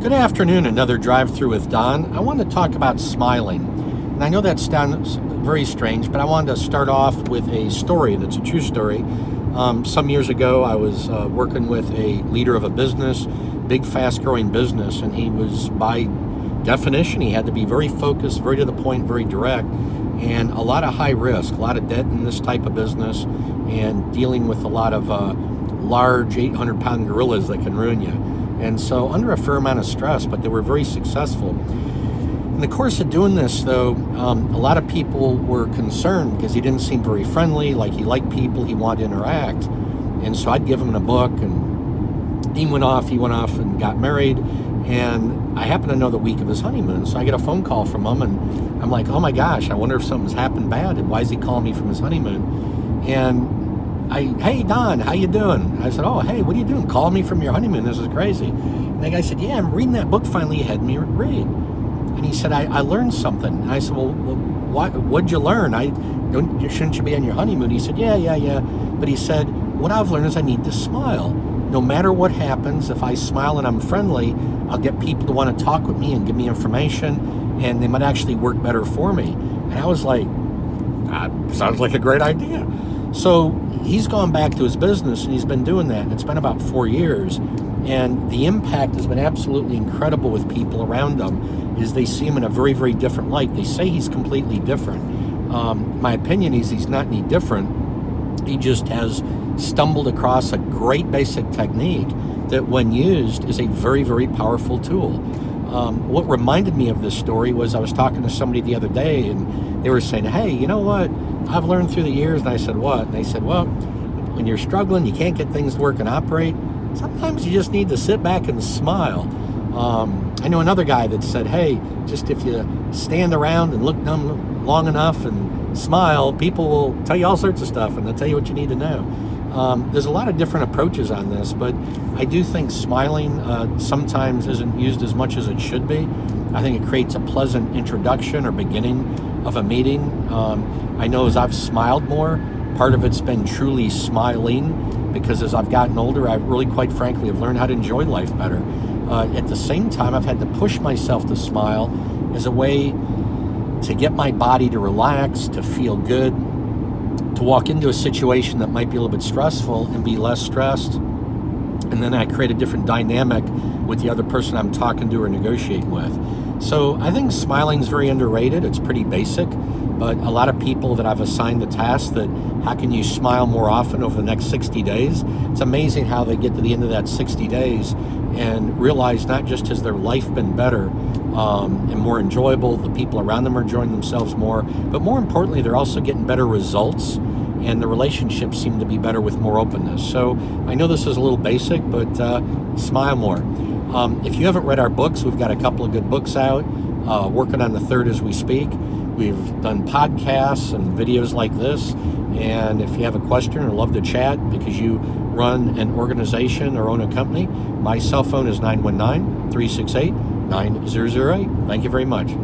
Good afternoon, another drive-through with Don. I want to talk about smiling. And I know that sounds very strange, but I wanted to start off with a story, and it's a true story. Some years ago, I was working with a leader of a business, big, fast-growing business, and he was, by definition, he had to be very focused, very to the point, very direct, and a lot of high risk, a lot of debt in this type of business, and dealing with a lot of large 800-pound gorillas that can ruin you. And so under a fair amount of stress, but they were very successful. In the course of doing this, though, a lot of people were concerned because he didn't seem very friendly, like he liked people, he wanted to interact. And so I'd give him a book, and he went off and got married. And I happen to know the week of his honeymoon, so I get a phone call from him, and I'm like, oh my gosh, I wonder if something's happened bad, and why is he calling me from his honeymoon? And hey Don, how you doing? I said, oh, hey, what are you doing? Calling me from your honeymoon, this is crazy. And the guy said, yeah, I'm reading that book finally you had me read. And he said, I learned something. And I said, well, what'd you learn? Shouldn't you be on your honeymoon? He said, yeah. But he said, what I've learned is I need to smile. No matter what happens, if I smile and I'm friendly, I'll get people to want to talk with me and give me information, and they might actually work better for me. And I was like, that sounds like a great idea. So he's gone back to his business, and he's been doing that, and it's been about 4 years. And the impact has been absolutely incredible with people around him, is they see him in a very, very different light. They say he's completely different. My opinion is he's not any different. He just has stumbled across a great basic technique that, when used, is a very, very powerful tool. What reminded me of this story was I was talking to somebody the other day, and they were saying, hey, you know what I've learned through the years? And I said, what? And they said, well, when you're struggling, you can't get things to work and operate, sometimes you just need to sit back and smile. I know another guy that said, hey, just if you stand around and look dumb long enough and smile, people will tell you all sorts of stuff, and they'll tell you what you need to know. There's a lot of different approaches on this, but I do think smiling sometimes isn't used as much as it should be. I think it creates a pleasant introduction or beginning of a meeting. I know as I've smiled more, part of it's been truly smiling, because as I've gotten older, I really, quite frankly, have learned how to enjoy life better. At the same time, I've had to push myself to smile as a way to get my body to relax, to feel good, to walk into a situation that might be a little bit stressful and be less stressed. And then I create a different dynamic with the other person I'm talking to or negotiating with. So I think smiling is very underrated. It's pretty basic, but a lot of people that I've assigned the task that how can you smile more often over the next 60 days? It's amazing how they get to the end of that 60 days and realize not just has their life been better and more enjoyable, the people around them are enjoying themselves more, but more importantly, they're also getting better results, and the relationships seem to be better with more openness. So I know this is a little basic, but smile more. If you haven't read our books, we've got a couple of good books out, working on the third as we speak. We've done podcasts and videos like this, and if you have a question or love to chat because you run an organization or own a company, my cell phone is 919-368-9008. Thank you very much.